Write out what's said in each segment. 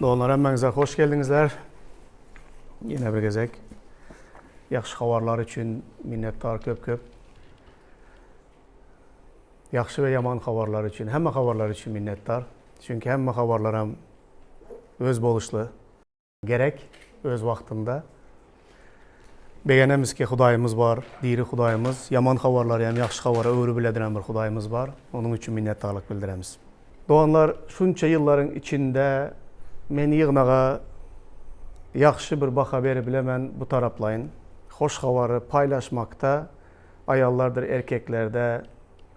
Doğanlar emmenize hoş geldinizler. Yine bir gezek. Yaxşı xabarlar için minnettar köp. Yaxşı ve yaman xabarlar için, hemme xabarlar için minnettar. Çünkü hemme xabarlar öz boluşlu gerek, öz vaxtında. Beğenemiz ki Xudayımız var, diri Xudayımız. Yaman xabarlar hem yaxşı xabara öğrü bilediren bir Xudayımız var. Onun için minnettarlık bildiremiz. Doğanlar şunca yılların içinde meni yığınağa yaxşı bir baxa verip bilemem bu taraflayın. Hoş xabarı paylaşmakta ayallardır, erkeklerde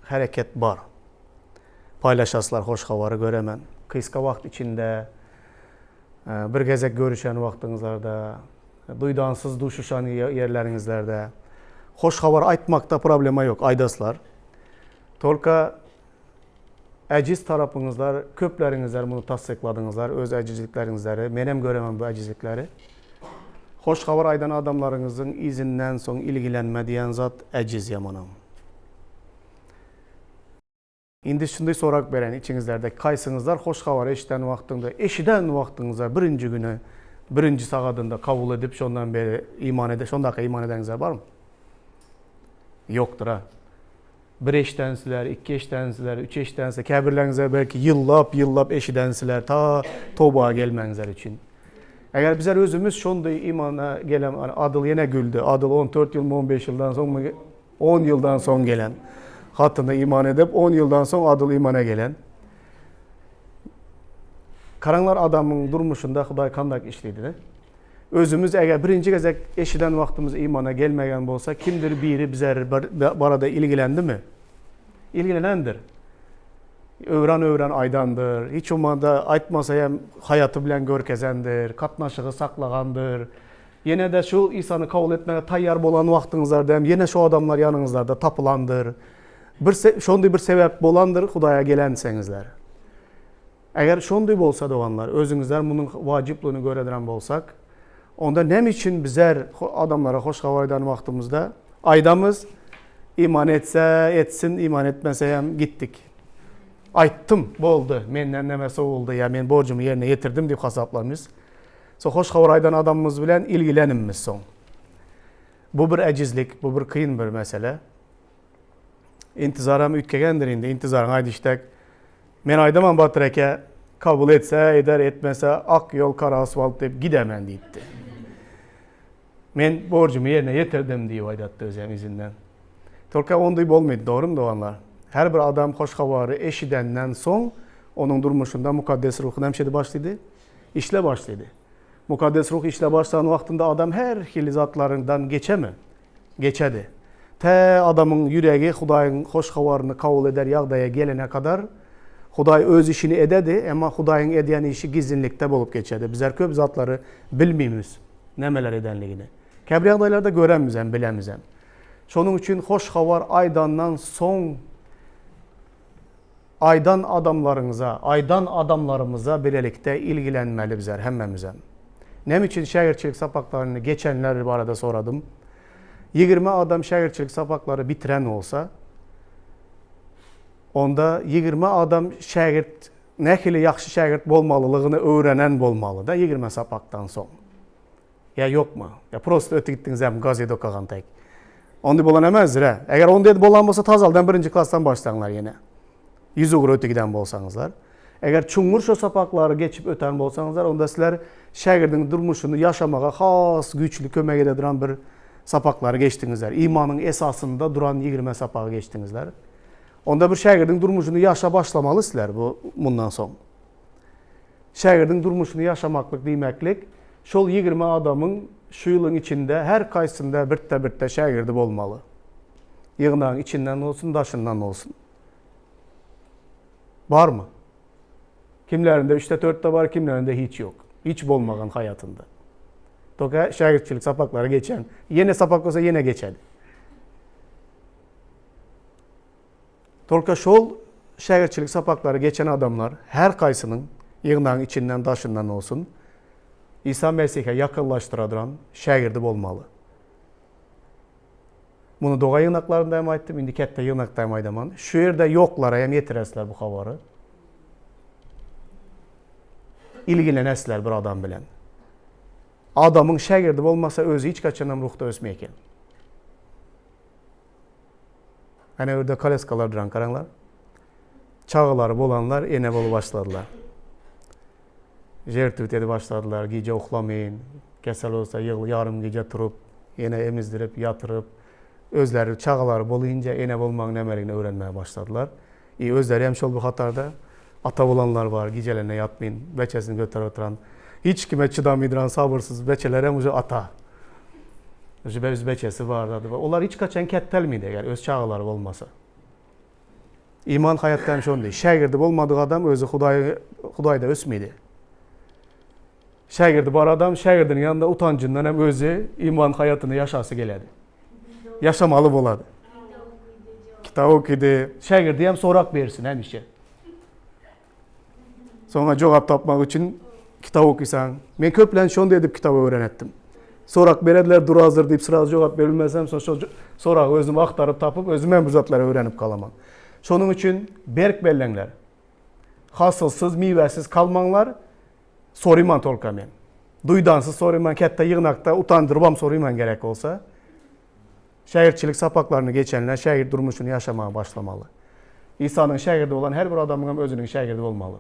hareket var. Paylaşaslar hoş xabarı göremen. Kıyska vaxt içinde bir gezek görüşen vaxtınızlarda, duydansız duşuşan yerlerinizlerde hoş xabar aytmakta problema yok, aydaslar. Tolka aciz tarafınızlar, köplerinizler bunu tasdikladınızlar, öz acizliklerinizleri, menem göremem bu acizlikleri. Hoş xabar aydan adamlarınızın izinden son ilgilenme diyen zat aciz yamanam. İndi şunday sorak veren içinizlerde kaysınızlar hoş xabar eşiden vaxtında, eşiden vaxtınızda birinci günü, birinci sağadında kabul edip şondan beri iman edip, şondaki iman edenizler var mı? Yoktur ha. Bir eşdensizler, iki eşdensizler, üç eşdensizler, kəbirlərinizlər belki yıllap eşidensizler ta tobağa gelmenizler için. Eğer bizler özümüz şonday imana gelen, Adıl yine güldü, Adıl 14 yıl mı 15 yıldan son mu, 10 yıldan son gelen, hattında iman edip 10 yıldan son Adıl imana gelen. Karanlar adamın durmuşunda Xuday kandak işliydi. Özümüz eğer birinci gezek eşiden vaxtımız imana gelmeyen olsa kimdir biri bizler barada ilgilendi mi? İlgilenendir. Öğren aydandır. Hiç umanda aytmasa hem hayatı bilen görkezendir. Katnaşığı saklağandır. Yine de şu insanı kabul etmeye tayyar bolan vaxtınızlarda hem yine şu adamlar yanınızlarda tapılandır. Şonday bir sebep bolandır Xudaya gelensenizler. Eğer şonday bolsa doğanlar, özünüzler bunun vacipliğini görediren bolsak, onda nem için bizler adamlara hoş xabardan vaxtımızda aydamız iman etse etsin, iman etmese hem gittik. Ayttım, boldu, menden nemesi oldu ya men borcumu yerine getirdim deyip hasaplarımız. Hoş xabar aydan adamımız bilen ilgilenimiz son. Bu bir acizlik, bu bir kıyın bir mesele. İntizaram ütkegendir indi, intizarın aydı iştek. Men aydaman batıreke kabul etse, eder etmese ak yol kara asfalt deyip gidemen deyipti. Men borcumu yerine getirdim diye aydattı özem izinden. Tolka onday olmaydı, doğru mu doğanlar? Her bir adam hoş xabarı eşidenden son onun durmuşunda mukaddes ruhun hemşedi başladı, işle başladı. Mukaddes ruh işle başlayan vaxtında adam her hilizatlarından geçemi? Geçedi. Te adamın yüreği Xudayın hoş xabarını kabul eder yağdaya gelene kadar Xuday öz işini ededi ama Xudayın ediyen işi gizlinlikte bolup geçedi. Bizler köp zatları bilmiyimiz nemeler edenliğini. Kəbri yağdaylarda göremizem, bilemizem. Şonun için hoş xabar aydandan son aydan adamlarımıza birlikte ilgilenmeli bizler hemmemizem. Nem için şehirçilik sapaklarını geçenler bu arada soradım. 20 adam şehirçilik sapakları bitiren olsa, onda 20 adam şagirt, nekili yaxşı şagirt bolmalılığını öğrenen bolmalı da 20 sapaktan son. Ya yok mu? Ya prosto ötü gittiniz hem gazete okuyan tek. Onda bolan emezdir ha. Eğer onda bolan olsa tazaldan birinci klastan başlanlar yine. 100 uğur ötü giden bolsanızlar. Eğer çungur şu sapakları geçip öten bolsanızlar, onda sizler şagirdin durmuşunu yaşamağa has güçlü kömek edilen bir sapakları geçtinizler. İmanın esasında duran 20 sapağı geçtinizler. Onda bir şagirdin durmuşunu yaşa başlamalısılar bundan son. Şagirdin durmuşunu yaşamaklık demeklik, şol 20 adamın şu yılın içinde her kaysında birte şagirdi olmalı. Yığınağın içinden olsun, daşından olsun. Var mı? Kimlerinde 3'te 4'te var, kimlerinde hiç yok. Hiç olmayan hayatında. Toka şagirtçilik sapakları geçen, yine sapak olsa yine geçedi. Tolka şol şagirtçilik sapakları geçen adamlar her kaysının yığınağın içinden, daşından olsun, İsa Mesih'e yakınlaştıran şagirdi olmalı. Bunu doğa yığınaklarında hem aytdım, indi kette yığınakta hem aydaman. Şu yerde yoklara hem yetiresler bu xabarı. ilgilenesler bir adam bilen. Adamın şagirdi olmasa özü hiç kaçanam ruhta ösmeyken. Hani orada kaleskalar duran karanlar. Çağıları bolanlar ene bolu başladılar. Jertütedi başladılar. Gece oklamayın. Kesel olsa yarım gece turup, ene emizdirip, yatırıp, özleri çağıları bolayınca ene bolmanın emeligini öğrenmeye başladılar. Özleri hem şol bu hatarda. Ata olanlar var, gecelerine yatmayın, beçesini götürüp oturan. Hiç kime çıdamaydıran sabırsız beçeler hem ucu ata. Öz beçesi vardı. Onlar hiç kaçan kettel miydi eğer öz çağıları olmasa. İman hayattan şonu değil. Şagirdi olmadığı adam özü Hudayda ösmeydi. Şagirdi var adam, şagirdinin yanında utancından hem özü iman hayatını yaşası geledi. Yaşamalı boladı. Kitap okudu. Şagirdi hem sorak versin hem işe. Sonra cevap tapmak için kitap okuysan. Ben köplen şonu edip kitabı öğrenettim. Sorak berediler duru hazır deyip sırası cevap verilmezsem sorak özüm aktarıp tapıp özüm hem zatları öğrenip kalamam. Şunun için berk bellenler. Hasılsız, meyvesiz kalmanlar soruyman tolkamen. Duydansız soruyman, kette yığınakta utandırmam soruyman gerek olsa. Şehirçilik sapaklarını geçenler şehir durmuşunu yaşamaya başlamalı. İsa'nın şehirde olan her bir adamın özünün şehirde olmalı.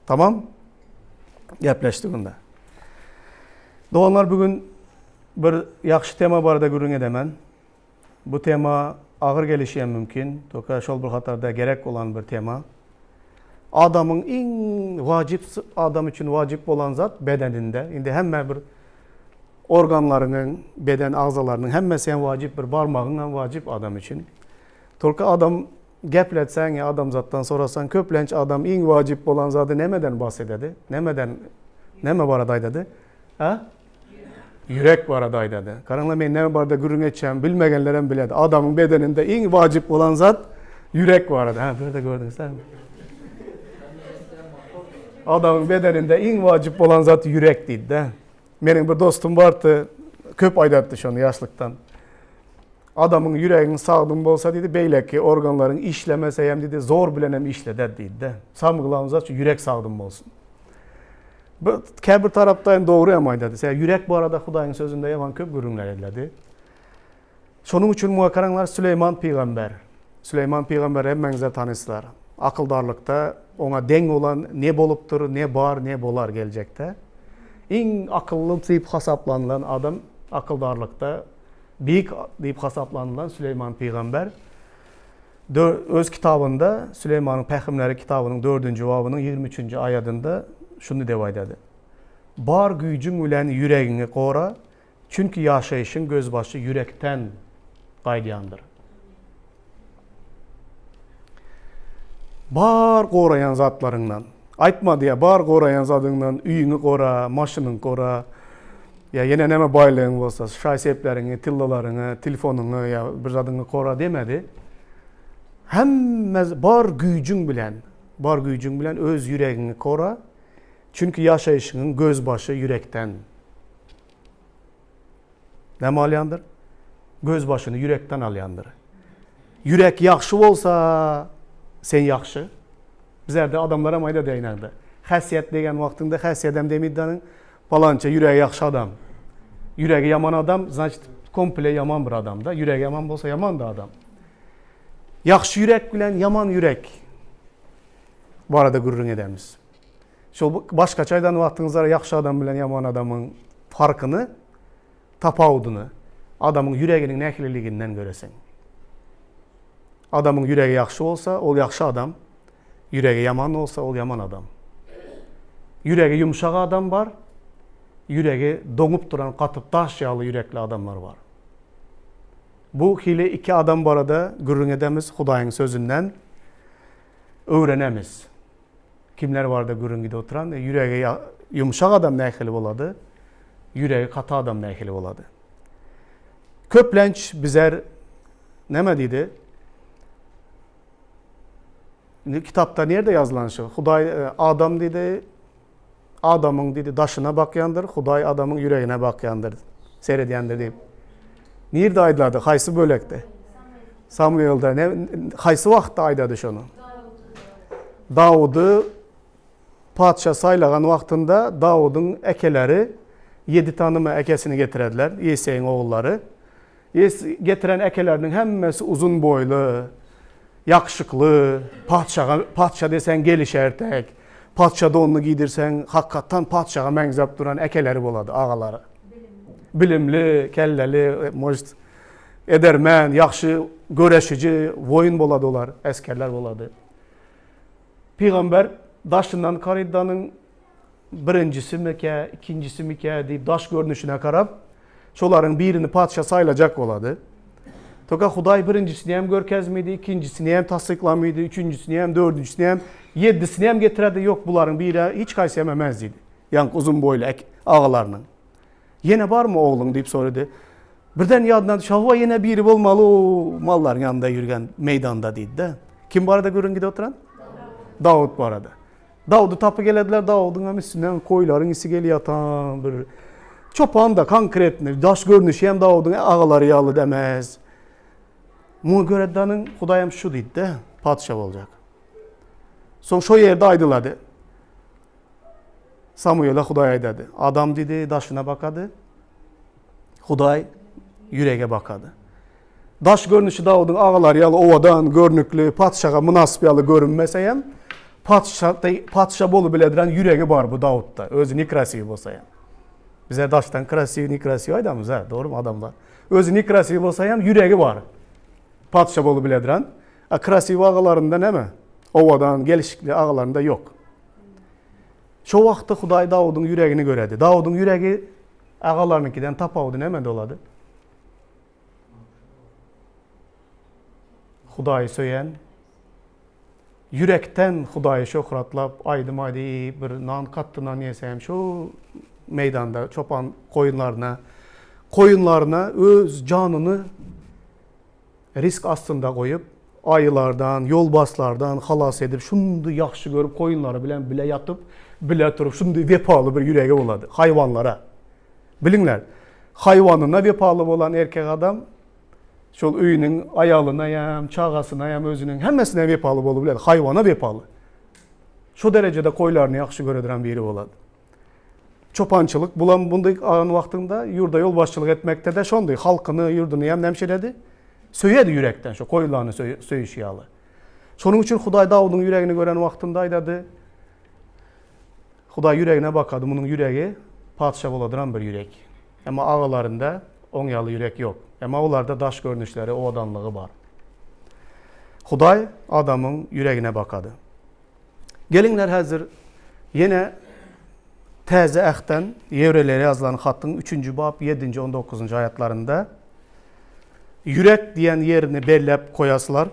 Tamam? Gepleştiğinde. Doğanlar bugün bir yaxşı tema barada gürün edemen. Bu tema ağır gelişen mümkün. Toka şol bir hatarda gerek olan bir tema. Adamın en vacip, adam için vacip olan zat bedeninde. Şimdi hemen bir organlarının, beden ağzalarının hemmesi en vacip bir parmağın en vacip adam için. Toka adam gepletsen ya adam zattan sorasan köplenç adam en vacip olan zatı nemeden bahsededi? Neme baradaydı? Ha? Yürek baradaydı. Karanla ben neme barada gürün edeceğim bilmeyenlerin biledi. Adamın bedeninde en vacip olan zat yürek vardı. Ha böyle gördün sen mi? Adamın bedeninde en vacip olan zat yürek deydi. Benim bir dostum vardı. Köp aydattı şunu yaşlıktan. Adamın yüreğinin sağlam olsa dedi beyleki organların işlemese hem dedi zor bilenem işleder deydi. Samgılan zat yürek sağlam olsun. Kəbir taraftan doğru yamaydı. Yürek bu arada Hudayın sözünde yaman köp görünler edildi. Şunun için muhakaranlar Süleyman Peygamber. Süleyman Peygamber hemmenizler tanısılar. Akıldarlıkta ona den olan ne boluptur, ne bar, ne bolar gelecekte. En akıllı deyip hasaplanılan adam akıldarlıkta büyük deyip hasaplanılan Süleyman Peygamber. Öz kitabında Süleyman'ın Peygamberleri kitabının 4. babının 23. ayetinde şunu devaydədi. Bar gücün ülen yüreğini qora, çünkü yaşayışın gözbaşı yürekten qaydayandır. Bar qorayan zatlarından, aytma diye bar qorayan zatından üyünü qora, maşının qora, ya yine neme baylığın olsa, şayseplerini, tillalarını, telefonunu ya bir zadını qora demedi. Hemmez bar gücün bilen öz yüreğini qora, çünkü yaşayışının gözbaşı yürekten. Ne mi alyandır? Gözbaşını yürekten alyandır. Yürek yaxşı olsa sen yaxşı. Bizler de adamlara mayda deyinirdi. Xəsiyyət degen vaxtında xəsiyyədəm demiddanın falanca yüreği yaxşı adam. Yüreği yaman adam, значит komple yaman bir adam da. Yüreği yaman olsa yaman da adam. Yaxşı yürek bilen yaman yürek. Bu arada gururun edemiz. Başka çaydan vaxtınızda yaxşı adam bilen yaman adamın farkını, tapaudunu, adamın yüreğinin nəhliliğinden göresin. Adamın yüreği yaxşı olsa, ol yaxşı adam. Yüreği yaman olsa, ol yaman adam. Yüreği yumuşak adam var. Yüreği donup duran, katıp taş yağlı yürekli adamlar var. Bu hile iki adam bu arada gururun edemiz Hudayın sözünden öğrenemiz. Kimler var da gürüngide oturan? Yüreği yumuşak adam nəhili oladı. Yüreği katı adam nəhili oladı. Köplenç bizler ne dedi? Kitapta nerede yazılan şey? Huday adam dedi. Adamın dedi daşına bakyandır. Huday adamın yüreğine bakyandır. Seyrediyendir deyip. Nerede aydadı? Haysı bölekti? Samuel'da. Haysı vaxtda aydadı şunu? Davud'u padşah saylagan vaxtında Davud'un ekeleri 7 tanıma ekesini getirediler. Yesey'in oğulları. Getiren ekelerinin hemmesi uzun boylu, yakışıklı, padşah desen gelişertek, padşah donunu giydirsen hakikaten padşaha mengzap duran ekeleri boladı, ağaları. Bilimli, kelleli, edermen, yaxşı göreşici, voyun boladı olar, eskerler boladı. Peygamber daşından Karidanın birincisi mike, ikincisi mike deyip daş görünüşüne karab, şoların birini padşah sayılacak oladı. Toka Huday birincisini hem görkezmiydi, ikincisini hem tasdiklamıydı, üçüncüsünü hem dördüncüsünü hem yedisini hem getiredi. Yok bunların biri hiç kaysi yememezdiydi. Yani uzun boylu ağalarının. Yine var mı oğlun deyip soruyordu. Birden yadından şahva yine biri olmalı o malların yanında yürüyen meydanda deydi de. Kim bu arada görün gide oturan? Davud bu arada. Davud'u tapı gelediler, Davud'un hem üstünden koyların isi geliyor yatan bir çopan da konkretini, daş görünüşü hem Davud'un ağaları yağlı demez. Muğredanın Hudayım şu deydi de, padişah olacak. Son şu yerde aydıladı. Samuel'e Huday dedi. Adam dedi, daşına bakadı. Huday yüreğe bakadı. Daş görünüşü Davud'un ağaları yağlı ovadan görünüklü, padişaha münasip görünmese hem padişah bolu bilediren yüreği var bu Davud'da. Özü nikrasiyi bolsa hem. Bize daştan krasiyi, nikrasiyi aydamız ha, doğru mu adamlar? Özü nikrasiyi bolsa hem yüreği var. Padişah bolu bilediren. Krasiyi ağalarında ne mi? Ovadan, gelişikli ağalarında yok. Şu vaxtda Huday Davud'un yüreğini göredi. Davud'un yüreği ağalarınkinden tapavdı, ne mi doladı? Hudayı söyleyen, yürekten Hudayı şöhratlap, aydım aydı bir nan kattından yesem şu meydanda çopan koyunlarına öz canını risk aslında koyup, ayılardan, yolbaslardan halas edip, şunu yaxşı görüp koyunları bile yatıp, bile turup, şunu vepalı bir yüreği oladı hayvanlara. Bilinler, hayvanına vepalı olan erkek adam, şol üyünün ayalına yam, çağasına yam, özünün hemmesine vepalı bolu biledi. Hayvana vepalı. Şu derecede koylarını yaxşı görediren biri oladı. Çopançılık, bulan bunday ağın vaxtında yurda yolbaşçılık etmekte de şonday. Halkını, yurdunu yam nemşeledi. Söyledi yürekten şu koylarını söyüşüyalı. Şunun için Huday Davud'un yüreğini gören vaxtındaydı. Huday yüreğine bakadı. Bunun yüreği padişah oladıran bir yürek. Ama ağalarında onyalı yürek yok. Ama onlarda daş görünüşleri, o adamlığı var. Huday adamın yüreğine bakadı. Gelinler hazır yine Təzə Əhdən Yevrelərə yazılan xatın 3. bab 7. 19. ayatlarında yürek diyen yerini belləb koyasılar.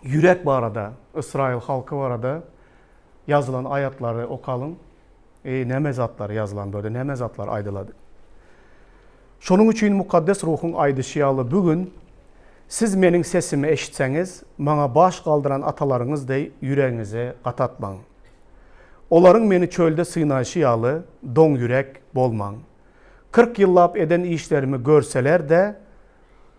Yürek bu arada, İsrail halkı bu arada yazılan ayatları okalım. Ne mezatları yazılan böyle, ne mezatlar aydıladı. Şunun için mukaddes ruhun aydışıyalı bugün siz menin sesimi eşitseniz, bana baş kaldıran atalarınız da yüreğinize qatatman. Onların meni çölde sıynaşıyalı, don yürek bolman. 40 yıllap eden işlerimi görseler de,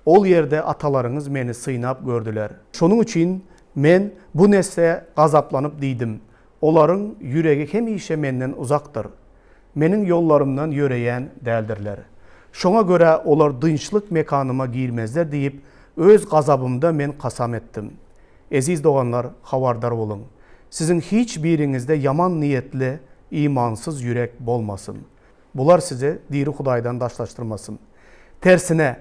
ol yerde atalarınız meni sıynap gördüler. Şunun için men bu nesle gazaplanıp deydim. Onların yüreği hem işe menden uzaktır. Menin yollarımdan yöreyen deldirler. Şuna göre olar dınçlık mekanıma girmezler deyip öz gazabımda men kasam ettim. Aziz doğanlar havardar olun. Sizin hiçbirinizde yaman niyetli, imansız yürek bolmasın. Bular sizi diri Hudaydan daşlaştırmasın. Tersine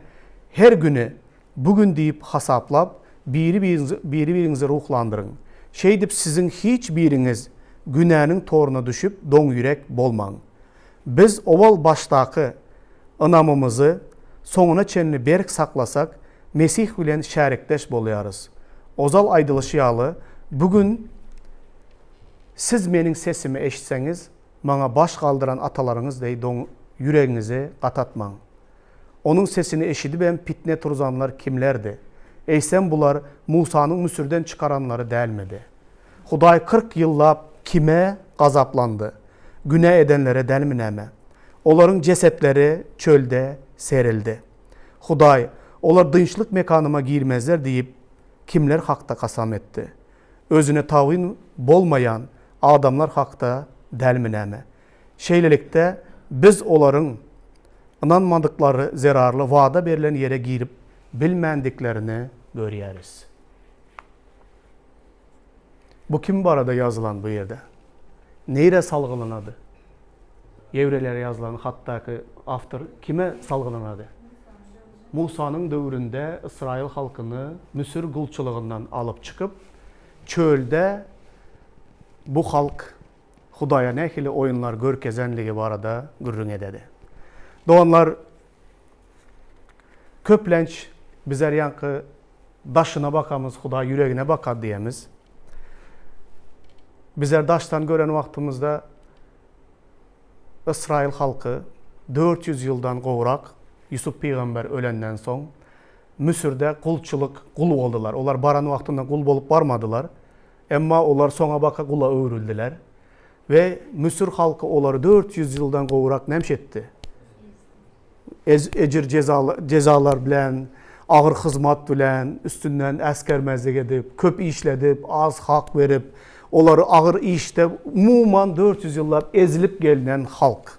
her günü bugün deyip hasaplap birinizi ruhlandırın. Şey deyip sizin hiçbiriniz günahının toruna düşüp don yürek bolman. Biz oval baştaki anamımızı sonuna çenini berk saklasak Mesih bilen şərikdeş boluyarız. Ozal aydılışıyalı bugün siz menin sesimi eşitseniz bana baş kaldıran atalarınız dey don yüreğinizi qatatman. Onun sesini eşidip hem pitne turzanlar kimlerdi? Eysem bular Musa'nın Müsür'den çıkaranları delmedi. Huday 40 yılla kime gazaplandı? Günah edenlere delmineme. Onların cesetleri çölde serildi. Huday, onlar dınçlık mekanıma girmezler deyip kimler hakta kasam etti. Özüne tavin bolmayan, adamlar hakta delmineme. Şeylelikte biz onların inanmadıkları zararlı vaada verilen yere girip bilmendiklerini görüyoruz. Bu kim barada yazılan bu yerde? Neyre salgılanadı? Yevrelere yazılan hattaki автор kime salgılanadı? Musa'nın dövründe İsrail halkını Müsür kulçuluğundan alıp çıkıp çölde bu halk Hudaya nehili oyunlar görkezenligi barada gürrün ededi. Doğanlar köplenç bizler yankı daşına bakamız, Huday yüreğine bakar diyemiz. Bizler daştan gören vaktimizde İsrail halkı 400 yıldan qoğurak Yusuf peygamber ölenden son Müsür'de kulçuluk, kul oldular. Onlar baran vaxtında kul bolup barmadılar. Emma onlar sona baka kula öğrüldüler. Ve Müsür halkı onları 400 yıldan qoğurak nemşetti. Ecir cezalar bilen, ağır hizmet bilen, üstünden əskermezlik edip, köp işledip, az hak verip, onları ağır işte umuman 400 yıllar ezilip gelinen halk.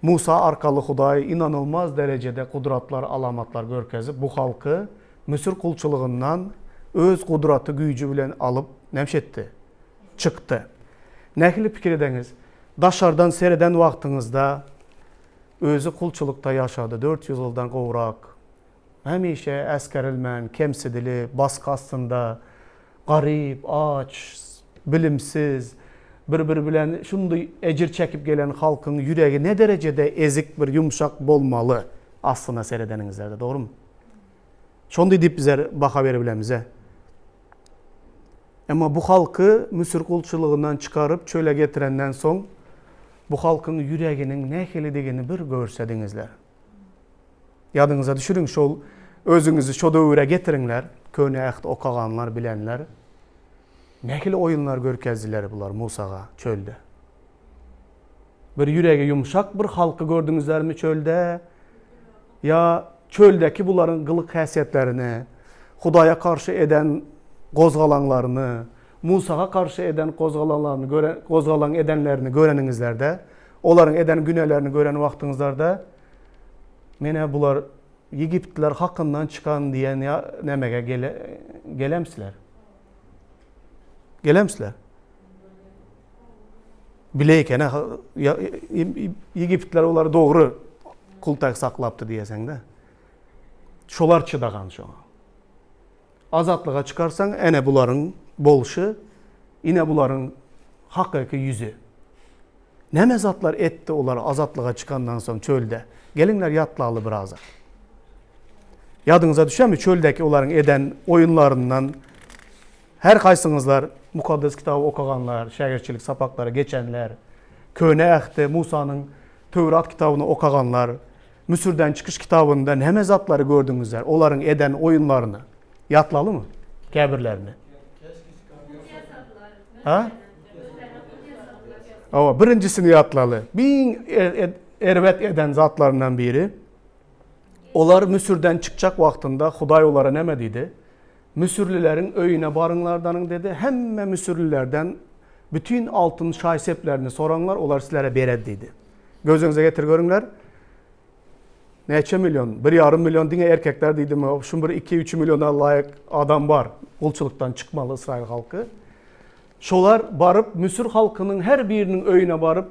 Musa arkalı Huday inanılmaz derecede kudratlar, alamatlar görkezip bu halkı Müsür kulçuluğundan öz kudratı, gücü bilen alıp nemşetti, çıktı. Nehli fikir edeniz, daşardan seyreden vaxtınızda özü kulçulukta yaşadı, 400 yıldan qoğurak. Hemişe əskerilmən, kemsidili, baskı astında, garip, aç, bilimsiz, bir bilen şunday ecir çekip gelen halkın yüreği ne derecede ezik bir yumuşak bolmalı aslında seyredeninizlerde, doğru mu? Şonday deyip bize baka verebilemize. Ama bu halkı Müsür kulçuluğundan çıkarıp çöle getirenden son bu halkın yüreğinin ne helidigini bir görsedinizler. Yadınıza düşürün, şol özünüzü şu dövüre getirinler, köne ehti okağanlar, bilenler. Nehli oyunlar görkezdiler bunlar Musa'ga çölde. Bir yüreği yumuşak bir halkı gördünüzler mi çölde? Ya çöldeki bunların kılık hasiyetlerini, Hudaya karşı eden kozgalanlarını, Musa'ga karşı eden kozgalan edenlerini göreninizlerde, onların eden günelerini gören vaxtınızlarda, mene bular Yigiptler hakkından çıkan diyen ya nemege gelemsiler. Gelemsiler. Bileyken Yigiptler onları doğru kultak saklaptı diyesen de. Şolar çıdagan şoğa. Azatlığa çıkarsan ene buların bolşu, ine buların hakiki yüzü. Ne mezatlar etti onları azatlığa çıkandan sonra çölde. Gelinler yatlalı biraz. Yadınıza düşer mi çöldeki onların eden oyunlarından her kaysınızlar mukaddes kitabı okuganlar, şehirçilik sapakları geçenler, köne ehti Musa'nın Tevrat kitabını okuganlar, Müsür'den çıkış kitabında ne mezatları gördünüzler, onların eden oyunlarını yatlalı mı? Kabirlerini. Ha? Ama birincisini yatlalı. Bin ervet eden zatlarından biri. Onlar Müsür'den çıkacak vaxtında Huday onlara ne mediydi? Müsürlülerin öyüne barınlardanın dedi. Hemme Müsürlülerden bütün altın şahseplerini soranlar onlar sizlere bereddiydi. Gözünüze getir görünler. Neçe milyon? 1,5 milyon dine erkekler deydi mi? Şun bir 2-3 milyona layık adam var. Kulçuluktan çıkmalı İsrail halkı. Şolar barıp Müsür halkının her birinin öyüne barıp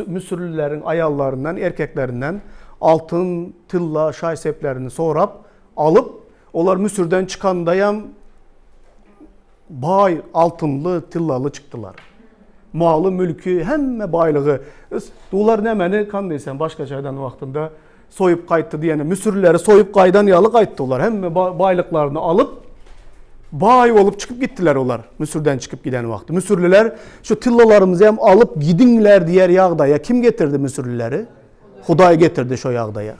Müsürlülerin ayallarından, erkeklerinden altın, tilla, şahseplerini sorap alıp onlar Müsür'den çıkandayam bay, altınlı, tillalı çıktılar. Malı, mülkü, hemme baylığı. Onlar nemeni kan deysen başka şeyden vaxtında soyup kayıttı diyene Müsürlüleri soyup kaydan yalı kayıttılar. Hemme baylıklarını alıp bay olup çıkıp gittiler onlar Müsür'den çıkıp giden vakti. Müsürlüler şu tillalarımızı hem alıp gidinler diğer yağdaya. Kim getirdi Müsürlüleri? Huday getirdi şu yağdaya.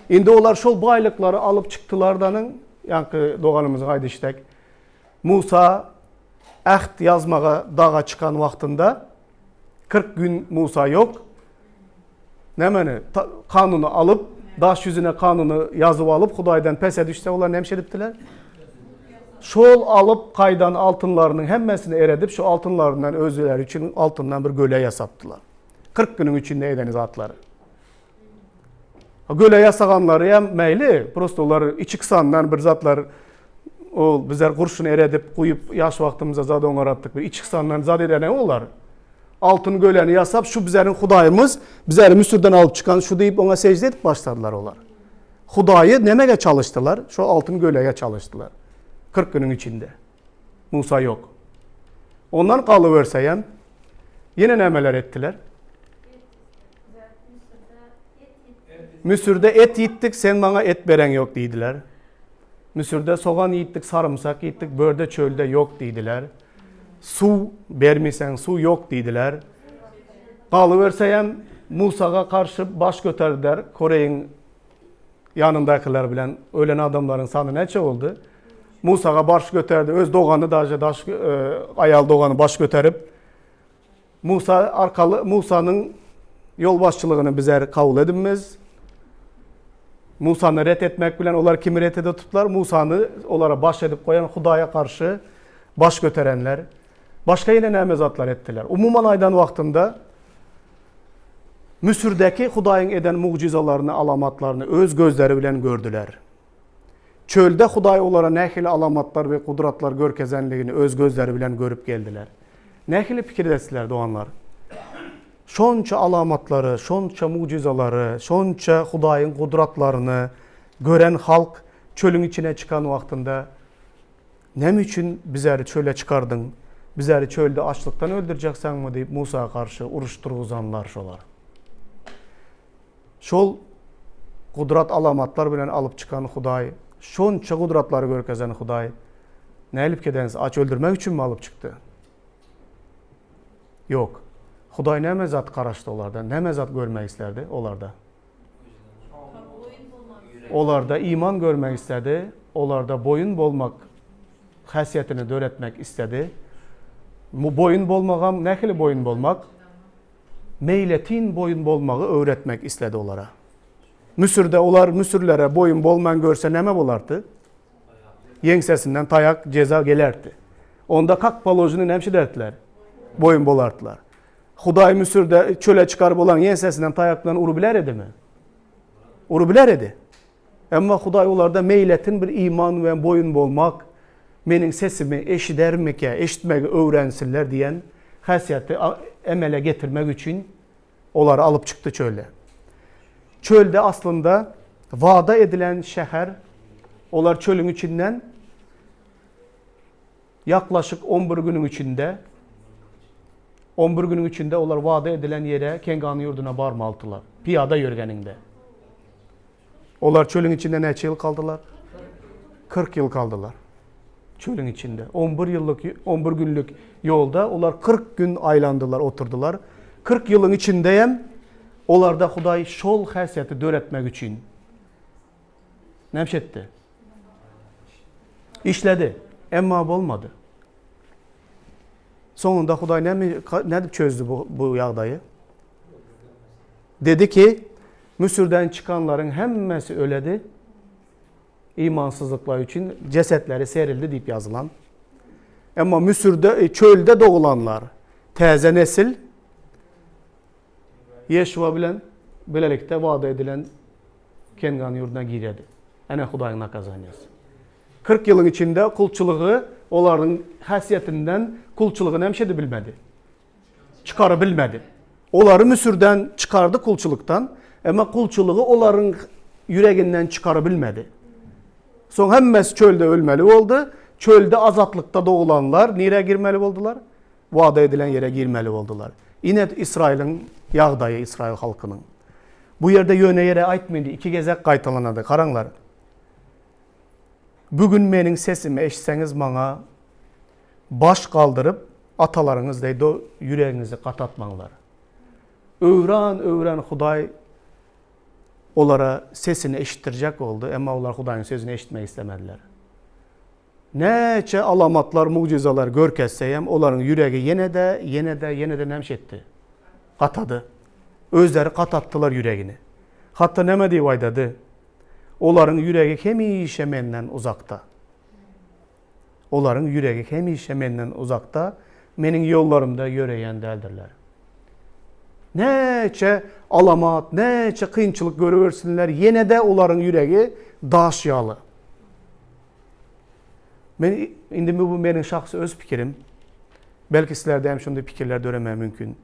Indi onlar şol baylıkları alıp çıktılardanın, yankı doğanımız gaydıştek. Musa ahd yazmağa dağa çıkan vaxtında 40 gün Musa yok. Nemeni kanunu alıp, daş yüzüne kanunu yazıp alıp Hudaydan pese düşse onlar nemşe ediptiler. Şol alıp kaydan altınlarının hemmesini eredip şu altınlarından özleri için altından bir göle yasaptılar. 40 günün içinde edeniz atları. Göle yasaganları hem meyli, prosto onlar içik sandan bir zatlar o bizler kurşun eredip koyup yaş vaktimize zat onarattık bir içik sandan zat edene olar. Altın göleni yasap şu bizlerin Hudayımız bizleri Müsür'den alıp çıkan şu deyip ona secde edip başladılar olar. Hudayı nemege çalıştılar, şu altın göleye çalıştılar. 40 günün içinde. Musa yok. Ondan kalıverseyem yine nemeler ettiler. Müsür'de et yittik, sen bana et veren yok dediler. Müsür'de soğan yittik, sarımsak yittik, börde çölde yok dediler. Su vermişsen su yok dediler. Kalıverseyem Musa'ya karşı baş götürdüler. Kore'nin yanındakiler bilen ölen adamların sanı neçe oldu? Musa'ya baş götürdü. Öz doğanı da ayal doğanı baş götürüp Musa'nın yol başçılığını bizler kabul edinmez. Musa'nı ret etmek bilen onlar kimi ret edip tuttular? Musa'nı onlara baş edip koyan Huda'ya karşı baş götürenler. Başka yine ne mezatlar ettiler. Umuman aydan vaktinde Müsür'deki Hudayın eden mucizalarını, alamatlarını öz gözleri bilen gördüler. Çölde Huday onlara nehili alamatlar ve kudratlar görkezenliğini öz gözleri bilen görüp geldiler. Nehili fikirdesiler doğanlar. Şonça alamatları, şonça mucizaları, şonça Hudayın kudratlarını gören halk çölün içine çıkan vaktinde ne için bizleri çöle çıkardın, bizleri çölde açlıktan öldüreceksen mi deyip Musa'ya karşı uruşturuzanlar şolar. Şol kudrat alamatlar bilen alıp çıkan Huday, şonça kudratları görkezen Huday, ne elip kedeniz aç öldürmek için mi alıp çıktı? Yok. Huday ne mezat karaştı olarda, ne mezat görmek isterdi olarda? Olarda iman görmek istedi, olarda boyun bolmak hasiyetini öğretmek istedi. Bu boyun bolmağam, nehili boyun bolmak? Meyletin boyun bolmağı öğretmek istedi onlara. Müsür'de olar Müsürlere boyun bolman görse neme bolardı? Yengsesinden tayak ceza gelerdi. Onda kak palojunu nemşi derdiler. Boyun bolardılar. Huday Müsür'de çöle çıkarıp olan yensesinden tayaklarını urubiler edi mi? Urubiler edi. Ama Huday onlarda meyletin bir iman ve boyun bolmak, benim sesimi eşitmeyi öğrensinler diyen hasiyeti emele getirmek için onları alıp çıktı çölde. Çölde aslında vaada edilen şehir, onlar çölün içinden yaklaşık 11 günün içinde onlar vaada edilen yere Kenganı yurduna varmalıdılar. Piyada yörgeninde. Onlar çölün içinde neçe yıl kaldılar? 40 yıl kaldılar. Çölün içinde. 11 günlük yolda onlar 40 gün aylandılar, oturdular. 40 yılın içindeyim. Onlarda Huday şol hasiyeti öğretmek için nemşetti. İşledi. Ama olmadı. Sonunda Huday ne çözdü bu yağdayı? Dedi ki Müsür'den çıkanların hemmesi öledi. İmansızlıklar için cesetleri serildi deyip yazılan. Ama Müsür'de çölde doğulanlar teze nesil Yeşua bilen böylelikle vaat edilen Kengan yurduna girdi. Ene Huday'ın kazanıyoruz. 40 yılın içinde kulçuluğu onların hasiyetinden kulçuluğu nemşedi bilmedi. Çıkarabilmedi. Onları Müsür'den çıkardı kulçuluktan ama kulçuluğu onların yüreğinden çıkarabilmedi. Son hemmesi çölde ölmeli oldu. Çölde azatlıkta doğulanlar nereye girmeli oldular? Vaat edilen yere girmeli oldular. Yine İsrail'in yağdayı İsrail halkının. Bu yerde yöne yere aitmedi. 2 gezek qaytalanadı. Karanlar. Bugün benim sesimi eşitseniz bana baş kaldırıp atalarınız deydi o yüreğinizi katatmanlar. Öğren Huday onlara sesini eşittirecek oldu ama onlar Huday'ın sözünü eşitmeyi istemediler. Neçe alamatlar, mucizalar görketseyem onların yüreği yine de nemşetti. Katadı. Özleri katattılar yüreğini. Hatta neme diye vaydadı. Onların yüreği hemişe menden uzakta. Onların yüreği hemişe menden uzakta, menin yollarımda yöreyen deldirler. Neçe alamat, neçe kıyınçılık görüversinler, yine de onların yüreği daş yalı. Indi bu menin şahsı öz pikirim. Belki sizlerde hem şunda fikirler göremem mümkün.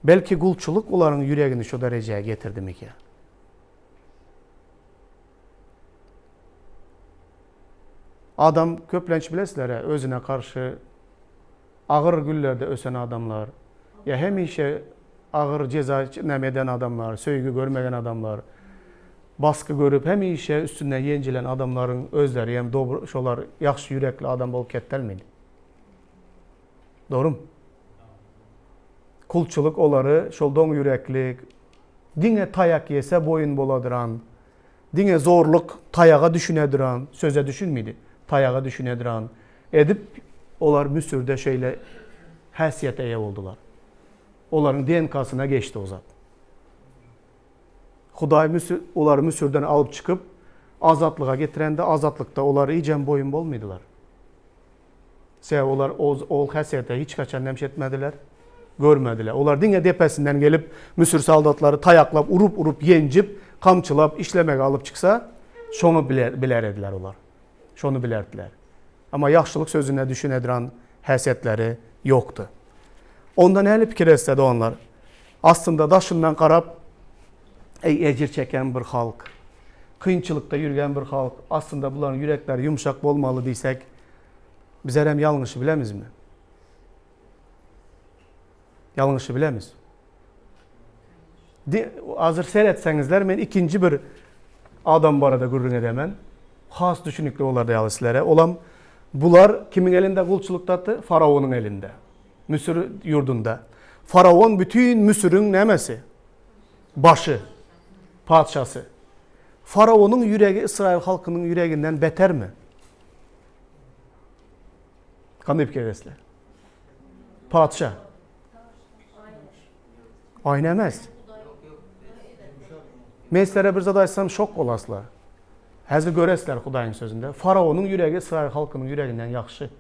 Belki kulçuluk onların yüreğini şu dereceye getirdi mi ki? Adam köplenç bilesizler ya, özüne karşı ağır güllerde ösen adamlar, ya hemişe ağır ceza nemeden adamlar, söygü görmegen adamlar, baskı görüp hemişe üstünden yencilen adamların özleri hem doğru şolar yaxşı yürekli adam bolup kettelmeydi. Doğru mu? Kulçuluk onları şoldan yüreklik, dine tayak yese boyun boladıran, dine zorluk tayağa düşünediran, söze düşünmeydi, tayağa düşünediran edip onlar Müsür'de şeyle həsiyete ev oldular. Onların DNK'sına geçti o zat. Huday onları Müsür'den alıp çıkıp azatlığa getirende azatlıkta onları iyicen boyun bolmaydılar. Onlar o həsiyete hiç kaçan nemş etmediler, görmediler. Onlar dine depesinden gelip Müsür saldatları tayaklap, urup yencip, kamçılap, işlemek alıp çıksa şonu biler ediler onlar. Şonu bilerdiler. Ama yaxşılık sözüne düşünediran həsiyetleri yoktu. Ondan eli fikir etsedi onlar. Aslında daşından qarab, ecir çeken bir halk, kıyınçılıkta yürüyen bir halk, aslında bunların yürekleri yumuşak olmalı deysek, bizler hem yanlışı bilemiz mi? Yanlışı bilemiz. Hazır seyretsenizler, ben ikinci bir adam barada gurrun edemen. Has düşünükli olar deyal sizlere. Olam, bular kimin elinde kulçuluktadı? Faraon'un elinde. Müsür yurdunda. Faraon bütün Müsür'ün nemesi? Başı, padişası. Faraon'un yüreği İsrail halkının yüreğinden beter mi? Kanı bir keresle. Padişah. Aynı emez. Meslere bir zadaysam şok olasılar. Həzir göresler Hudayın sözünde. Faraon'un yüreği İsrail halkının yüreğinden yaxşı.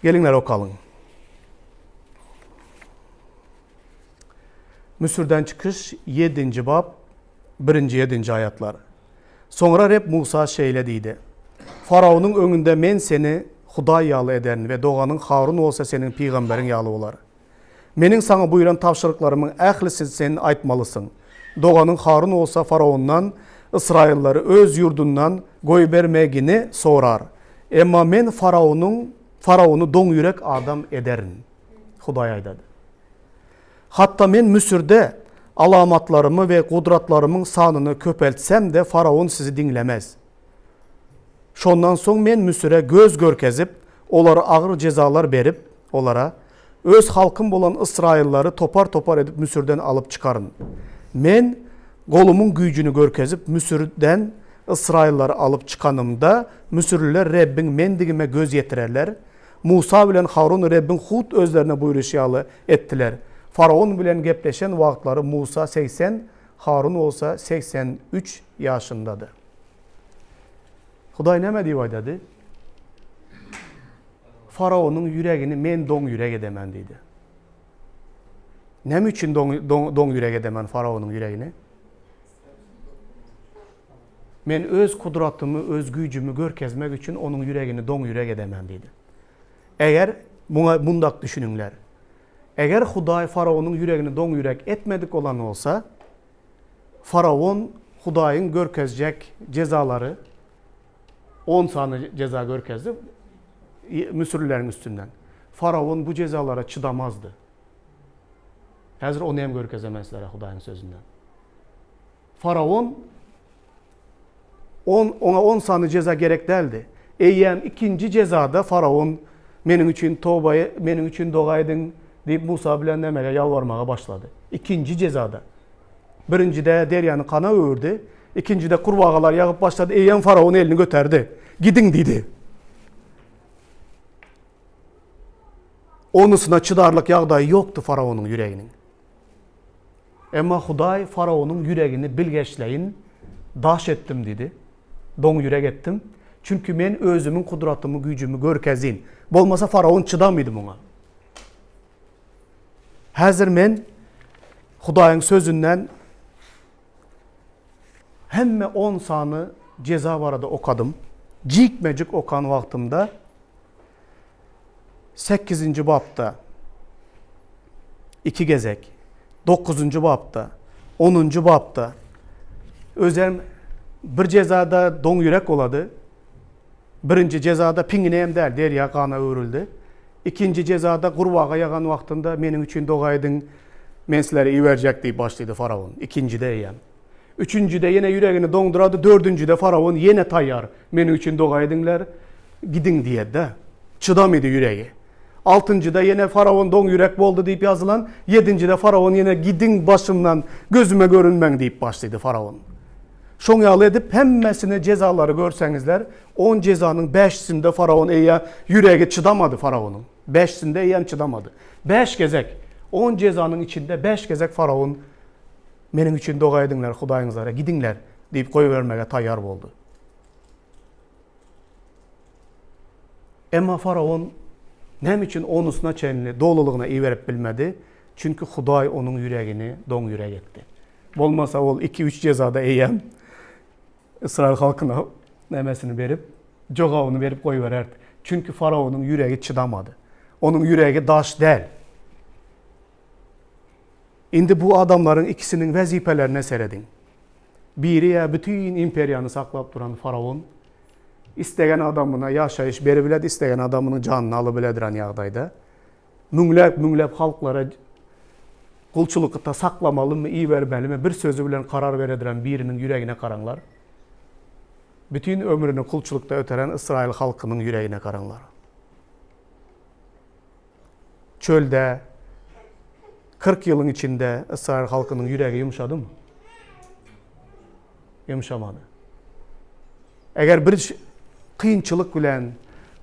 Gelinler okalım. Müsür'den çıkış 7. bab 1-7 ayatlar. Sonra Reb Musa şeylediydi. Faraon'un önünde men seni Huday yalı eden ve doğanın Harun olsa senin peygamberin yalı olar. Menin sana buyuran tavşırıklarımın əhlisi senin aytmalısın. Doğanın Harun olsa Faraon'dan İsrailleri öz yurdundan koy vermegini sorar. Emma men Faraon'u don yürek adam ederin. Huday aydadı. Hatta men Müsür'de alamatlarımı ve kudratlarımın sanını köpeltsem de Faraon sizi dinlemez. Şondan son men Müsür'e göz görkezip, onlara ağır cezalar berip, onlara öz halkım olan İsrailleri topar edip Müsür'den alıp çıkarın. Men kolumun gücünü görkezip Müsür'den İsrailleri alıp çıkanımda Müsürlüler Rabbin mendigime göz yetirerler. Musa bilen Harun Rabbin hut özlerine buyuruşyalı ettiler. Faraon bilen gepleşen vaxtları Musa 80, Harun olsa 83 yaşındadır. Huday neme diye dedi? Faraon'un yüreğini men don yürek edemem dedi. Ne için don yürek edemem Faraon'un yüreğini? Men öz kudratımı, öz gücümü görkezmek için onun yüreğini don yürek edemem dedi. Eğer bundak düşününler. Eğer Huday Faraon'un yüreğini don yürek etmedik olan olsa, Faraon Huday'ın görkezecek cezaları 10 tane ceza görkezdi Müsürlülerin üstünden. Faraon bu cezalara çıdamazdı. Hazır onu hem görkezemezler Huday'ın sözünden. Faraon ona 10 tane ceza gerek değildi. Eyyem ikinci cezada Faraon benim için tövbeyi, benim için doğaydın deyip Musa bilen demeye yalvarmaya başladı. İkinci cezada. Birincide deryanı kana öğürdü. İkincide kurbağalar yağıp başladı. Eyyem Faraon elini götürdü. Gidin dedi. Onusuna çıdarlık yağdayı yoktu Faraon'un yüreğinin. Ama Huday Faraon'un yüreğini bilgeçleyin, daş ettim dedi. don yürek ettim. Çünkü men özümün kudratımı, gücümü görkezin. Bolmasa Faraon çıdamaydı buna. Hazır men Hudaýyň sözünden hemme 10 sanı ceza barada okadym. Jikmejik okan wagtymda 8. babda 2 gezek, 9. babda, 10. babda özem bir cezada doň ýürek bolady. Birinci cezada piňinem däl, derýa gana öwrüldi. İkinci cezada gurbaga yagan wagtynda meniň üçin dogaýdyň, men sizlere iwerjek diýip başlady Faraon. İkincide ýa. Üçüncüde yine yüreğini doňdurady, dördüncüde Faraon yine taýýar. Meni üçin dogaýdyňlar, gidin diýedi. Çydamydy yüreği. Altıncıda yine Faraon doň ýürek boldy diýip ýazylan. Yedincide Faraon yine gidin başımdan gözüme görünmeň diýip başladı Faraon. Şoň ýaly edip hemmesine cezalary görseňizler, 10 cezanın 5'sinde Faraon eýe yüreği çydamadı Faraonun. 5'sinde eýem çydamadı. 5 gezek 10 cezanın içinde 5 gezek Faraon meniň üçin dogaýdyňlar, Hudaýyňyzlara gidinler diýip goýuvermege taýýar boldy. Emma Faraon näme üçin onusuna çenli dolulugyna iýerip bilmedi? Çünkü Hudaý onun yüreğini doň ýürek etdi. Bolmasa ol 2-3 cezada eýem İsrail halkyna nämesini berip, jogawyny berip goýubererdi. Çünkü Faraonun yüreği çydamadı. Onun yüreği daş däl. Indi bu adamların ikisinin vazipelerine seredin. Biri ya bütün imperiyanı saklap duran Faraon, istegen adamına yaşayış berebiledi, istegen adamının canını alıbilediren ýagdaýda. Müňlep halklara kulçulukta saklamalı mı, iyi vermeli mi, bir sözü bilen karar verediren birinin yüreğine karanlar. Bütün ömrünü kulçulukta öteren İsrail halkının yüreğine karanlar. Çölde 40 yılın içinde İsrail halkının yüreği yumuşadı mı? Yumuşamadı. Eğer bir kıyınçılık bilen,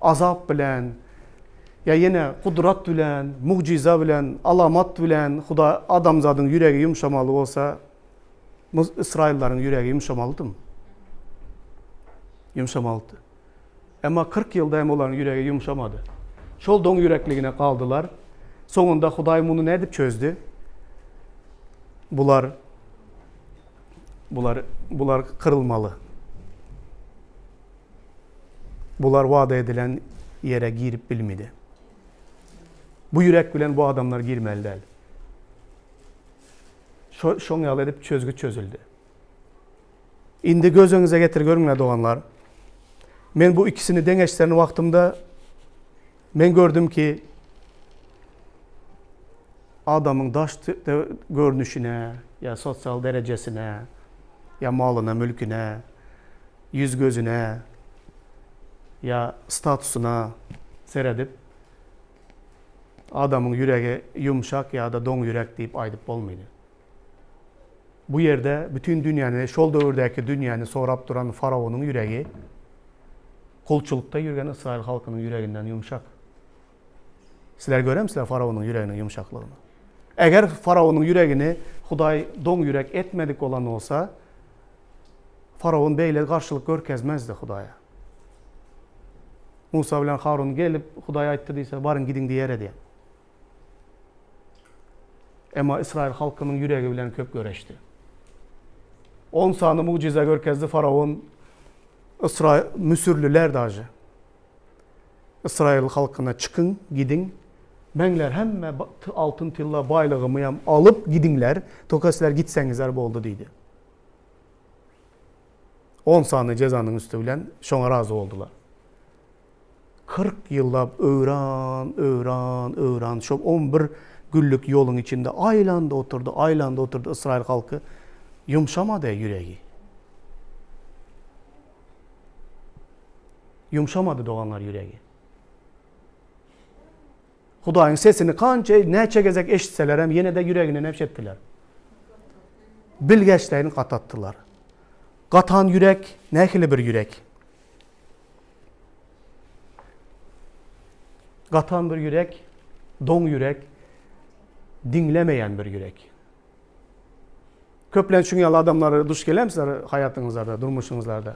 azap bilen, ya yine kudrat bilen, mucize bilen, alamat bilen Huda adamzadın yüreği yumuşamalı olsa İsraillerin yüreği yumuşamalıdı mı? Yumuşamalıdı. Ama 40 yılda hem olan yüreği yumuşamadı. Şol doň yürekligine kaldılar. Sonunda Hudaý bunu ne edip çözdü? Bular kırılmalı. Bular vada edilen yere girip bilmedi. Bu yürek bilen bu adamlar girmeli değil. Şoň ýaly edip çözgü çözüldü. Indi gözüňize getir görüňler doganlar. Men bu ikisini deňeşlerini wagtymda men gördüm ki adamın daş görünüşüne, ya sosyal derecesine, ya malına, mülküne, yüz gözüne, ya statusuna seredip adamın yüreği yumuşak ya da doň yürek deyip aýdyp bolmaýdy. Bu yerde bütün dünyanı, şol döwürdäki dünyanı sorap duran Faraonun yüreği kulçulukta yürgen İsrail halkının yüreğinden yumuşak. Sizler göremsizler Faraonun yüreğinin yumuşaklığını. Eğer Faraonun yüreğini Hudaý doň yürek etmedik olan olsa Faraon beýle karşılık görkezmezdi Hudaýa. Musa bilen Harun gelip Hudaý aýtdy diýse barın gidin diýer edi. Emma İsrail halkının yüreği bilen köp göreşdi. 10 sany mucize görkezdi Faraon. İsrail Müsürlüler daji. İsrail halkına çıkın, gidin. Meňler hemme altın tilla baýlygymyam alıp gidinler. Tokaslar gitseňizler boldy diýdi. 10 sany cezanyň üstü bilen şoňa razı boldular. 40 yıllap öwran, şo 11 günlük yolun içinde aylanda oturdu İsrail halkı. Yumşamadı yüreği. Yumşamadı doganlar yüreği. Hudaýyň sesini kança näçe gezek eşitseler hem yine de yüreğine nepşettiler. Bilgeçlerini katattılar. Katan yürek nähili bir yürek. Katan bir yürek, doň yürek, dinlemeyen bir yürek. Köplen şuň ýaly adamlary duş gelemsizler hayatyňyzda, durmuşyňyzda.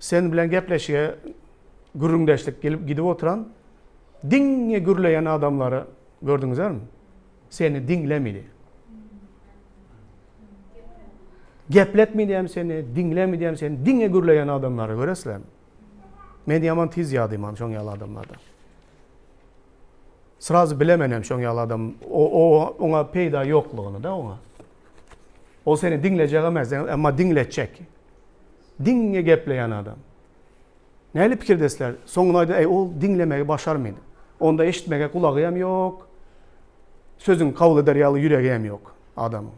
sen bilen gepleşiye gürüngdeşlik gelip gidip oturan dinge gürleyen adamları gördünüz mi? Seni dinlemedi. Gepletmeyeyim seni, dinlemeyeyim seni, dinge gürleyen adamları göresizler mi? Men yaman tiz yadıyman şoň ýaly adamlarda. Sırazı bilemenem şoň ýaly adam, ona peýda ýoklugyny da ona. O seni dinleyecek emez, ama dinletecek. Dinge gepleyen adam. Näli pikirdesler? Soňuna ol dinlemeyi başarmaydı. Onda eşitmege kulagy hem yok. Sözün kabul eder ýaly ýüregi hem yok adamın.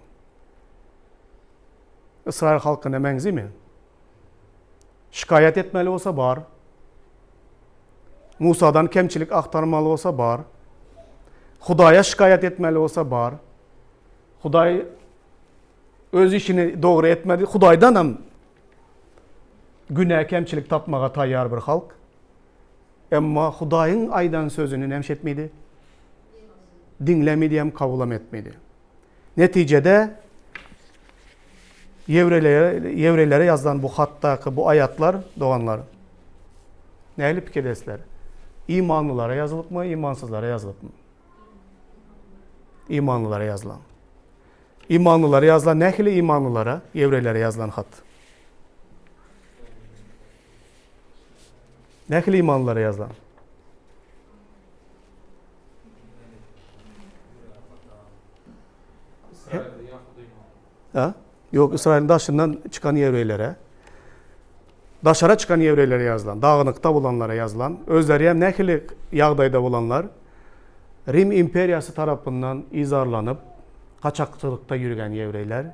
İsrail halkyna meňzimi? Şikayet etmeli olsa bar. Musa'dan kemçilik aktarmalı olsa bar. Hudaýa şikayet etmeli olsa bar. Hudaý öz işini doğru etmedi. Hudaýdan hem günah kemçilik tapmaga taýýar bir halk. Emma Hudaýyň aýdan sözünü nemşetmedi. Dinlemedi hem kabul etmedi. Neticede Yevrelere yazılan bu hattaki bu ayatlar doğanlar. Näli pikirdesler? İmanlılara yazılıp mı, imansızlara yazılıp mı? İmanlılara yazılan. İmanlılara yazılan nähili imanlılara, Yevrelere yazılan hat? Nähili imanlılara yazılan? Ha? Yok, İsrail'in daşından çıkan Yevrelere, daşara çıkan Yevrelere yazılan, dağınıkta bulanlara yazılan, özleri hem nähili ýagdaýda bulanlar, Rim imperiyası tarapından izarlanıp, kaçakçılıkta yürüyen Yevreler,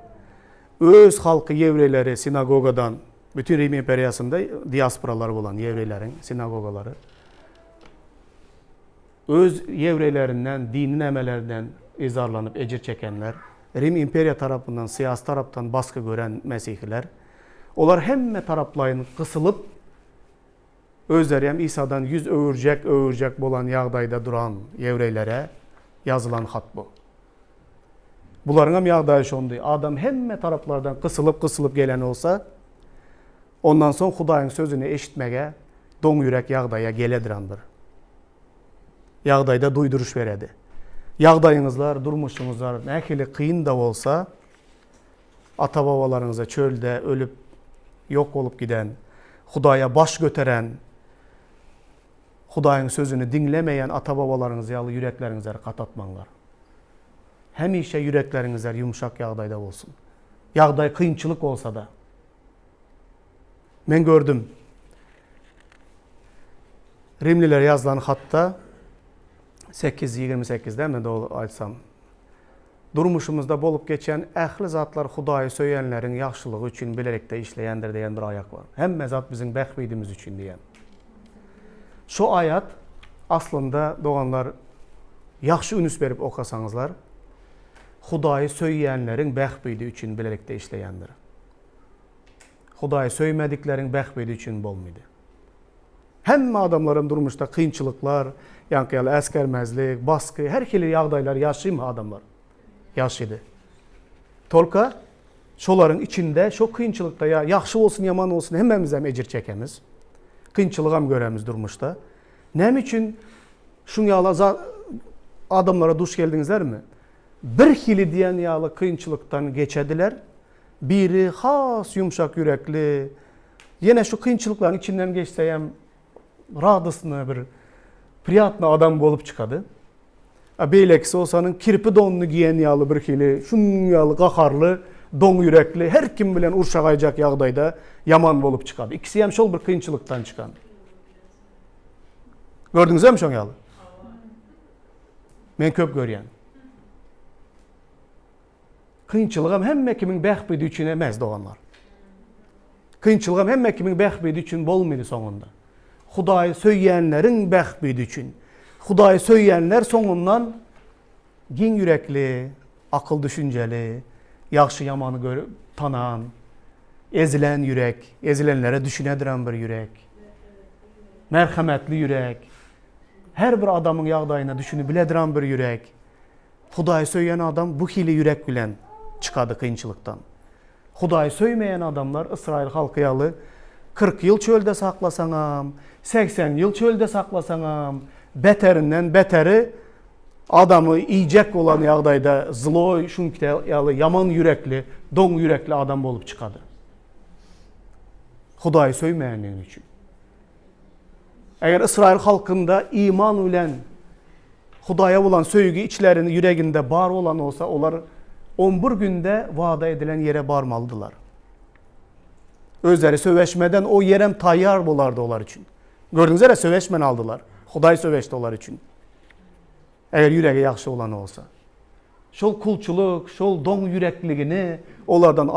öz halkı Yevreleri sinagogadan, bütün Rim imperiyasında diasporalar bulan Yevrelerin sinagogaları, öz Yevrelerinden, dinin emelerinden izarlanıp ecir çekenler, Rim imperiya tarafından, siyasi taraftan baskı gören Mesihliler, olar hemme taraplayın kısılıp, özleri hem İsa'dan yüz öwürjek bolan ýagdaýda duran Yevrelere yazılan hat bu. Buların hem ýagdaýy şondy. Adam hemme taraplardan kısılıp gelen olsa, ondan son Hudaýyň sözüni eşitmege, doň ýürek ýagdaýa geledirandyr. Ýagdaýda duýduruş beredi. Ýagdaýyňyzlar, durmuşuňuzlar nähili kıyın da bolsa, ata-babalarınıza çölde ölüp yok bolup giden, Hudaýa baş göteren, Hudaýyň sözünü dinlemeyen ata-babalarınız ýaly yürekleriňizleri katatmaňlar. Hemişe yürekleriňizler yumşak ýagdaýda bolsun. Ýagdaý kıyınçylyk bolsa da. Men gördüm. Rimliler yazılan hatta 8:28'de mi doğru açsam. Durmuşumuzda bolup geçen ähli zatlar Hudaýy söýenleriň ýaxşylygy üçin bilerekde işleýändir diýen bir ayak var. Hemme zat biziň bähbidimiz üçin diýen. Şu ayat aslında doğanlar yaxşı ünüs berip okasaňızlar, Hudaýy söýýänleriň bähbidi üçin bilerekde işleýändir. Hudaýy söýmedikleriň bähbidi üçin bolmaýdy. Hemme adamlarym durmuşda kıyınçılıklar, ýanky äskermezlik, baskı, her kili ýagdaýlar ýaşaýmy adamlar. Ýaşaýdy. Tolka şolaryň içinde, şo kıyınçılykda ýaxşy bolsun, ýaman bolsun hemmemiz hem ejir çekemiz. Kıyınçılık hem göremiz durmuşda. Näme üçin şuň ýaly adamlara duş geldiňizler mi? Bir hili diýen ýaly kıyınçılyktan geçediler. Biri has yumşak yürekli, yine şu kıyınçılıklaryň içinden geçse hem radysyny bir priyatny adam bolup çıkadı. Beýlekisi olsanın kirpi donunu giyen ýaly bir hili, şun ýaly gaharly, doň yürekli, her kim bilen urşagaýjak ýagdaýda yaman bolup çıkadı. İkisi hem şol bir kıyınçılyktan çıkan. Gördüňizmi şoň ýaly? Men köp görýän. Kıyınçılygam hemme kimiň bähbidi üçin emes doganlar. Kıyınçılygam hemme kimiň bähbidi üçin bolmaýdy soňunda. Hudaýy söýýänleriň bähbidi üçin. Hudaýy söýýänler soňundan giň yürekli, akıl düşünjeli, ýaxşy ýamany görüp tanan, ezilen yürek, ezilenlere düşünediren bir yürek, merhametli yürek, her bir adamın ýagdaýyna düşünüp bilediren bir yürek. Hudaýy söýýän adam bu hili yürek bilen çıkadı kıyınçılıktan. Hudaýy söýmeýän adamlar İsrail halky ýaly 40 yıl çölde saklasanam, 80 yıl çölde saklasanam, beterinden beteri adamı yiyecek olan yağdayda zloy, şunkiyalı, yaman yürekli, don yürekli adam olup çıkadı. Hudaýy söýmeýänligiň üçin. Eger İsrail halkında iman ulen, Hudaýa bolan söýgü içlerini yüreginde bar olan olsa, olar 11 günde vaada edilen yere barmalıdılar. Özleri söveşmeden o yerem tayyar bolardı olar için. Gördüňizler, söveşmen aldılar. Hudaý söveşdi olar için. Eger ýüregi ýaxşy olan olsa. Şol kulçuluk, şol doň yürekligini olardan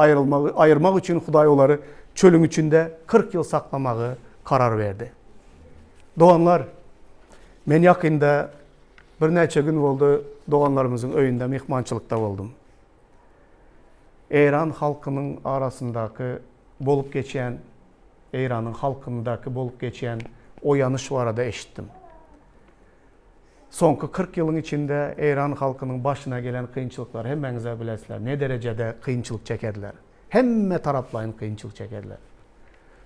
ayırmak için Hudaý olary çölüň içinde 40 yıl saklamagy karar verdi. Doğanlar, men ýakynda bir neçe gün boldu doğanlarımızın öýünde mihmançylykda boldum. İran halkynyň arasyndaky bolup geçen, İran'ın halkındaky bolup geçen oyanış barada eşitdim. Sonky 40 ýylyň içinde İran halkynyň başına gelen kıyınçılıklar hemmeňize bilesler. Ne derecede kıyınçılık çekerdiler. Hemme taraplayın kıyınçılık çekerdiler.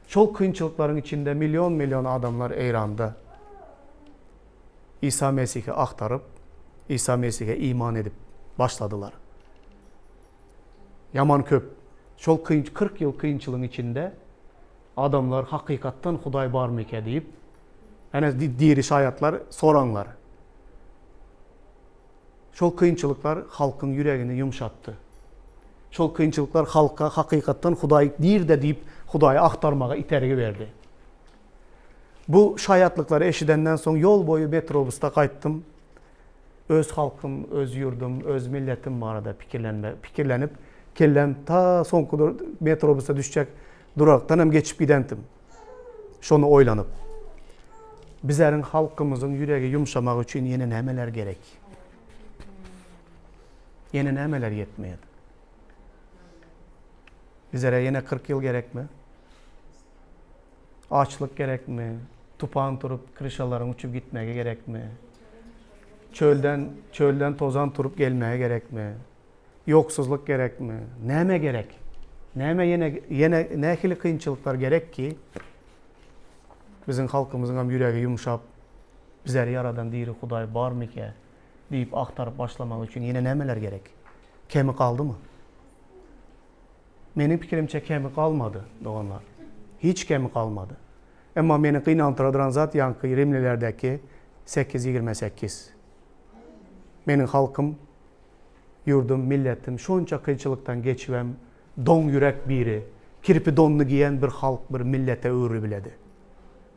Şol kıyınçılıkların içinde milyon milyon adamlar İran'da İsa Mesih'i aktarıp, İsa Mesih'e iman edip başladılar. Yaman köp. Şol 40 yıl kıyınçılığın içinde adamlar hakikattan Hudaý barmyke deyip, yani diri şayatlar soranlar. Şol kıyınçılıklar halkın yüreğini yumşattı. Şol kıyınçılıklar halka hakikattan Hudaý dir de deyip Hudaýy aktarmaga itergi verdi. Bu şayatlıkları eşidenden son yol boyu metrobusda kayttım. Öz halkım, öz yurdum, öz milletim barada pikirlenip kellem ta sonku metrobusa düşecek duraktan hem geçip gidentim. Şonu oylanıp. Bizlerin halkımızın yüreği yumuşamak için yeni nemeler gerek. Yeni nemeler yetmeyedi. Bizlere yine 40 yıl gerek mi? Açlık gerek mi? Tupan turup kırışaların uçup gitmeye gerek mi? Çölden tozan turup gelmeye gerek mi? Yoksuzluk gerek mi? Neme gerek? Neme yine nehili kıyınçılıklar gerek ki bizim halkımızın hem yüreği yumuşap bizleri yaradan diri Hudaý barmyke deyip aktarıp başlamak için yine nemeler gerek? Kemi kaldı mı? Menin pikirimçe kemi kalmadı doğanlar. Hiç kemi kalmadı. Ama meni kıynantıradıran zat yankı Rimlilerdeki 8:28. Menin halkım, yurdum, milletim şonça kıyınçılıktan geçivem, don yürek biri, kirpi donunu giyen bir halk, bir millete öğrü biledi.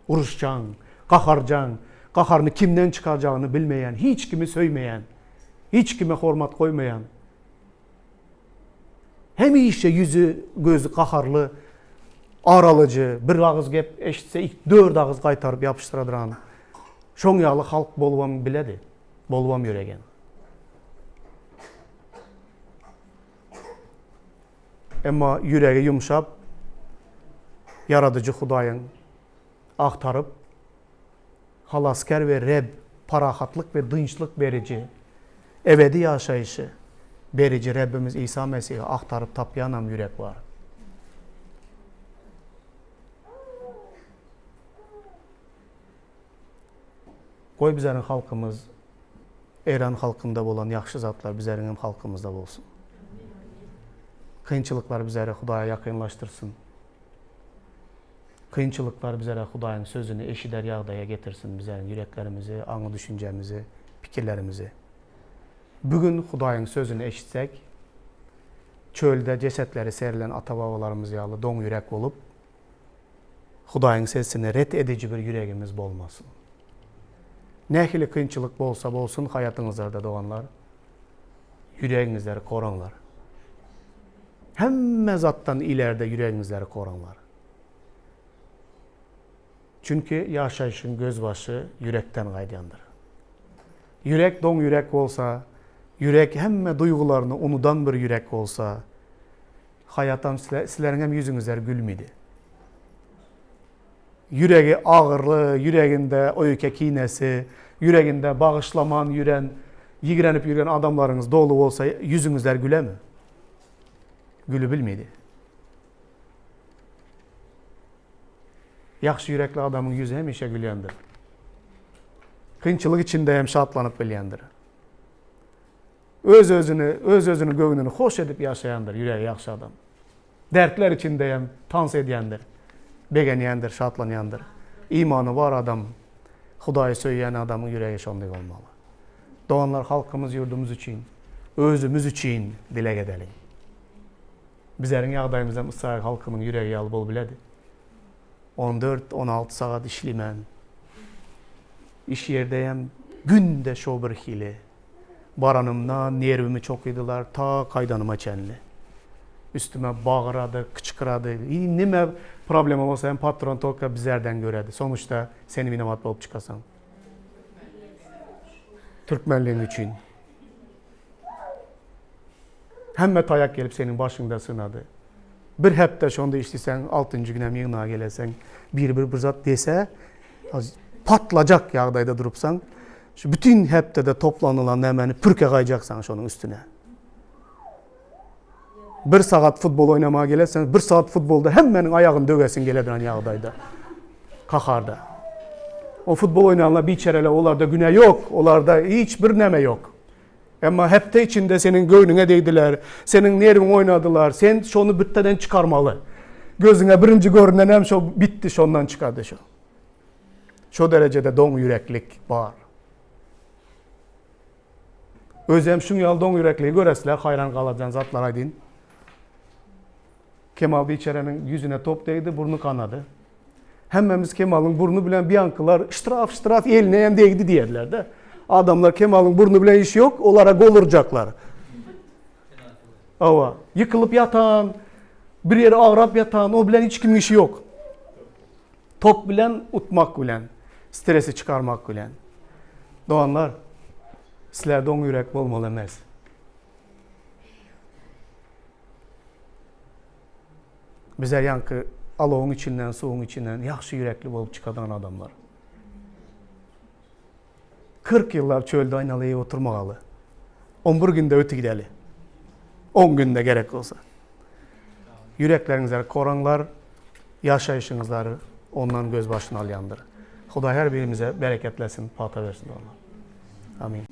Uruşcan, kaharcan, kaharını kimden çıkacağını bilmeyen, hiç kimi söymeyen, hiç kime hormat koymayan, hem işe yüzü, gözü kaharlı, aralıcı, bir ağız gep eşitse ilk 4 ağız kaytarıp yapıştıradıran, şoň ýaly halk bolwam biledi, bolwam ýöregen. Emma yüreği yumşap, yaradıcı Hudaýyň aktarıp, halasker ve Reb, parahatlık ve dınçlık berici, ebedi yaşayışı berici Rabbimiz İsa Mesih'i aktarıp tapyanam yürek var. Koy bizlerin halkımız, İran halkında bolan yaxşı zatlar bizlerin hem halkımızda bolsun. Kıyınçılıklar bizlere Hudaýa yakınlaştırsın. Kıyınçılıklar bizlere Hudaýyň sözünü eşider ýagdaýa getirsin bizlerin yüreklerimizi, aňy düşünjemizi, pikirlerimizi. Bugün Hudaýyň sözünü eşitsek, çölde cesetleri serilen ata-babalarımız ýaly doň yürek bolup, Hudaýyň sesini ret edici bir yüregimiz bolmasın. Nähili kıyınçılık bolsa bolsun hayatyňyzda doğanlar, yüregiňizleri koraňlar. Hemme zattan ileride yüregiňizleri koraňlar. Çünkü yaşayışın gözbaşı yürekten gaýdandyr. Yürek doň yürek bolsa, yürek hemme duygularını unudan bir yürek bolsa, hayatdan sizlerin hem yüzüňizler gülmedi. Yüreği ağırlı, yüreğinde öýke kinesi, yüreğinde bağışlaman yüren, yigrenip yürüyen adamlarınız dolu olsa yüzüňizler güle mi? Gülü bilmedi. Yaxşı yürekli adamın yüzü hemişe gülyendir. Kıyınçılık içinde hem şatlanıp bilyendir. Öz özünü göğününü hoş edip yaşayandır yüreği yaxşı adam. Dertler içinde hem tans ediyendir. Beğeniyendir, şatlanayandır. İmanı var adam, Hudayı söyleyen adamın yüreği şonday olmalı. Doğanlar halkımız, yurdumuz için, özümüz için dile edelim. Bizlerin yağdayımızdan İsrail halkının yüreği yalı bol biledi. 14-16 saat işlimen. İş yerdeyim, günde şo bir hili. Baranımdan nervimi çok yediler, ta kaydanıma çenli. Üstüme bağıradı, kıçkıradı. Nime problem olsa hem patron tolka bizlerden göredi. Sonuçta seni minamat olup çıkasan. Türkmenliğin için. Hemme tayak gelip senin başında sınadı. Bir hepte şonda işlisen, 6. günem yığına gelesen, bir zat dese, patlacak yağdayda durupsan, şu bütün hepte de toplanılan hemen pürke kayacaksan şunun üstüne. Bir saat futbol oynamaya gelirsen, bir saat futbolda hemen ayağın dögesin gelediren yağdayda. Kakarda. O futbol oynayanlar bir çereler, onlarda güne yok, onlarda hiçbir neme yok. Ama hepte içinde senin göğnüne değdiler, senin nervin oynadılar, sen şunu bütçeden çıkarmalı. Gözüne birinci görünen hem şu bitti, şundan çıkardı şu. Şu derecede don yüreklik var. Özlem şun yal don yürekliği göresler, hayran kalacağın zatlara deyin. Kemal Biçere'nin yüzüne top değdi, burnu kanadı. Hemmemiz Kemal'ın burnu bilen bir yankılar, ştraf eline hem değdi diyerler de. Adamlar Kemal'ın burnu bilen iş yok, onlara gol vuracaklar. Ava, yıkılıp yatan, bir yere ağrap yatan, o bilen hiç kimin işi yok. Top bilen, utmak bilen, stresi çıkarmak bilen. Doğanlar, sizler don yürek olmalı emez. Bizler yankı aloğun içinden, soğuğun içinden yaxşı yürekli olup çıkadan adamlar. 40 yıllar çölde aynalıya oturmağalı. 11 günde ötü gideli. 10 günde gerek olsa. Yüreklerinize koranlar, yaşayışınızları ondan göz başına alayandır. Xuda her birimize bereketlesin, pata versin onlar. Amin.